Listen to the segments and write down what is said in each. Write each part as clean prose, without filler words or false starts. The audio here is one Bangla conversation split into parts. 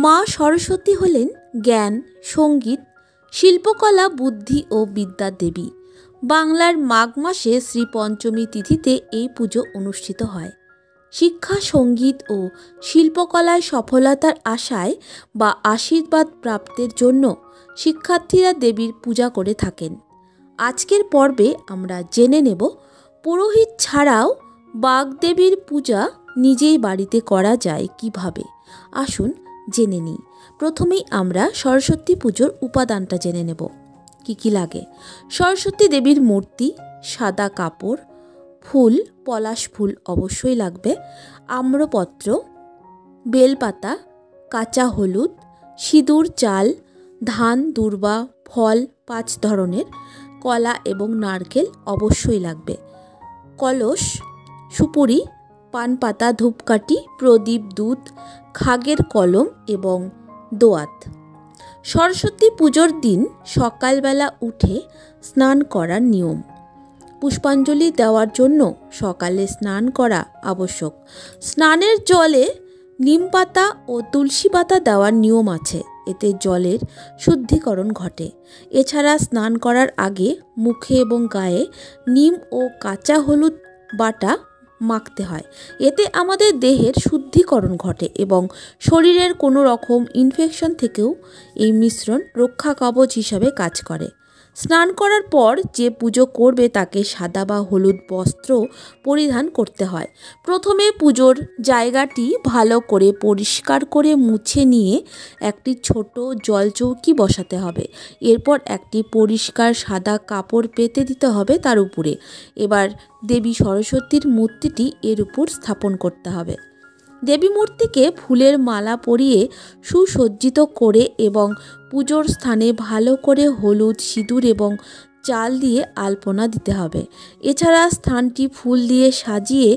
মা সরস্বতী হলেন জ্ঞান, সঙ্গীত, শিল্পকলা, বুদ্ধি ও বিদ্যার দেবী। বাংলার মাঘ মাসে শ্রী পঞ্চমী তিথিতে এই পুজো অনুষ্ঠিত হয়। শিক্ষা, সঙ্গীত ও শিল্পকলায় সফলতার আশায় বা আশীর্বাদ প্রাপ্তির জন্য শিক্ষার্থীরা দেবীর পূজা করে থাকেন। আজকের পর্বে আমরা জেনে নেব পুরোহিত ছাড়াও বাগদেবীর পূজা নিজেই বাড়িতে করা যায় কিভাবে। আসুন জেনে নিই। প্রথমেই আমরা সরস্বতী পুজোর উপাদানটা জেনে নেব। কি লাগে? সরস্বতী দেবীর মূর্তি, সাদা কাপড়, ফুল, পলাশ ফুল অবশ্যই লাগবে, আম্রপত্র, বেলপাতা, কাঁচা হলুদ, সিঁদুর, চাল, ধান, দূর্বা, ফল 5 ধরনের, কলা এবং নারকেল অবশ্যই লাগবে, কলস, সুপুরি, পান পাতা, ধূপকাঠি, প্রদীপ, দুধ, খাগের কলম এবং দোয়াত। সরস্বতী পুজোর দিন সকালবেলা উঠে স্নান করার নিয়ম। পুষ্পাঞ্জলি দেওয়ার জন্য সকালে স্নান করা আবশ্যক। স্নানের জলে নিম পাতা ও তুলসী পাতা দেওয়ার নিয়ম আছে, এতে জলের শুদ্ধিকরণ ঘটে। এছাড়া স্নান করার আগে মুখে এবং গায়ে নিম ও কাঁচা হলুদ বাটা মাখতে হয়। এতে আমাদের দেহের শুদ্ধিকরণ ঘটে এবং শরীরের কোনো রকম ইনফেকশন থেকেও এই মিশ্রণ রক্ষা কবচ হিসাবে কাজ করে। স্নান করার পর যে পুজো করবে তাকে সাদা বা হলুদ বস্ত্র পরিধান করতে হয়। প্রথমে পুজোর জায়গাটি ভালো করে পরিষ্কার করে মুছে নিয়ে একটি ছোট জলচৌকি বসাতে হবে। এরপর একটি পরিষ্কার সাদা কাপড় পেতে দিতে হবে তার উপরে। এবার দেবী সরস্বতীর মূর্তিটি এর উপর স্থাপন করতে হবে। দেবী মূর্তিকে ফুলের মালা পরিয়ে সুসজ্জিত করে এবং পুজোর স্থানে ভালো করে হলুদ, সিঁদুর এবং চাল দিয়ে আলপনা দিতে হবে। এছাড়া স্থানটি ফুল দিয়ে সাজিয়ে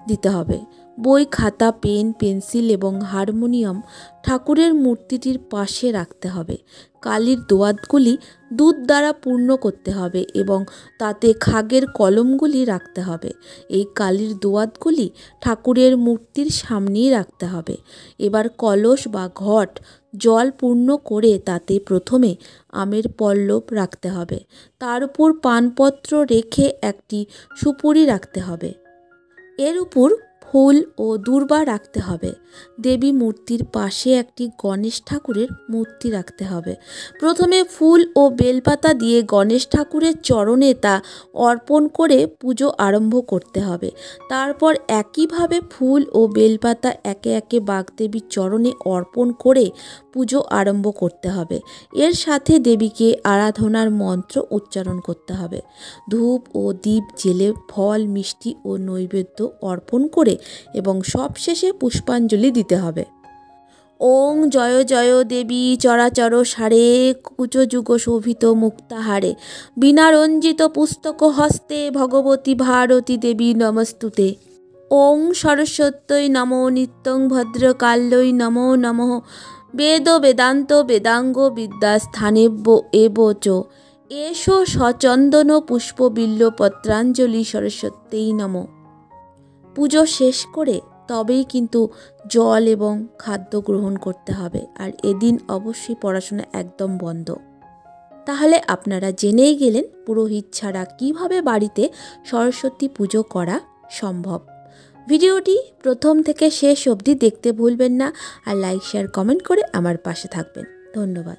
দিতে হবে। বই, খাতা, পেন, পেন্সিল এবং হারমোনিয়াম ঠাকুরের মূর্তিটির পাশে রাখতে হবে। কালির দোয়াতগুলি দুধ দ্বারা পূর্ণ করতে হবে এবং তাতে খাগের কলমগুলি রাখতে হবে। এই কালির দোয়াতগুলি ঠাকুরের মূর্তির সামনেই রাখতে হবে। এবার কলস বা ঘট জল পূর্ণ করে তাতে প্রথমে আমের পল্লব রাখতে হবে। তার উপর পানপত্র রেখে একটি সুপুরি রাখতে হবে। এর উপর ফুল ও দূর্বা রাখতে হবে। দেবী মূর্তির পাশে একটি গণেশ ঠাকুরের মূর্তি রাখতে হবে। প্রথমে ফুল ও বেলপাতা দিয়ে গণেশ ঠাকুরের চরণে তা অর্পণ করে পুজো আরম্ভ করতে হবে। তারপর একইভাবে ফুল ও বেলপাতা একে একে বাগদেবীর চরণে অর্পণ করে পুজো আরম্ভ করতে হবে। এর সাথে দেবীকে আরাধনার মন্ত্র উচ্চারণ করতে হবে। ধূপ ও দীপ জেলে ফল, মিষ্টি ও নৈবেদ্য অর্পণ করে এবং সবশেষে পুষ্পাঞ্জলি দিতে হবে। ওং জয় জয় দেবী চরাচর সারে, কুচযুগ শোভিত মুক্তাহারে, বীণারঞ্জিত পুস্তক হস্তে, ভগবতী ভারতী দেবী নমস্তুতে। ওং সরস্বত্যৈ নমো নিত্যং ভদ্রকাল্যৈ নমো নমঃ, বেদ বেদান্ত বেদাঙ্গ বিদ্যাস্থানেব্য এব চ, এষো সচন্দন পুষ্প বিল্ল পত্রাঞ্জলি সরস্বত্যৈ নমঃ। পুজো শেষ করে তবেই কিন্তু জল এবং খাদ্য গ্রহণ করতে হবে। আর এদিন অবশ্যই পড়াশোনা একদম বন্ধ। তাহলে আপনারা জেনেই গেলেন পুরোহিত ছাড়া কিভাবে বাড়িতে সরস্বতী পুজো করা সম্ভব। ভিডিওটি প্রথম থেকে শেষ অবধি দেখতে ভুলবেন না আর লাইক, শেয়ার, কমেন্ট করে আমার পাশে থাকবেন। ধন্যবাদ।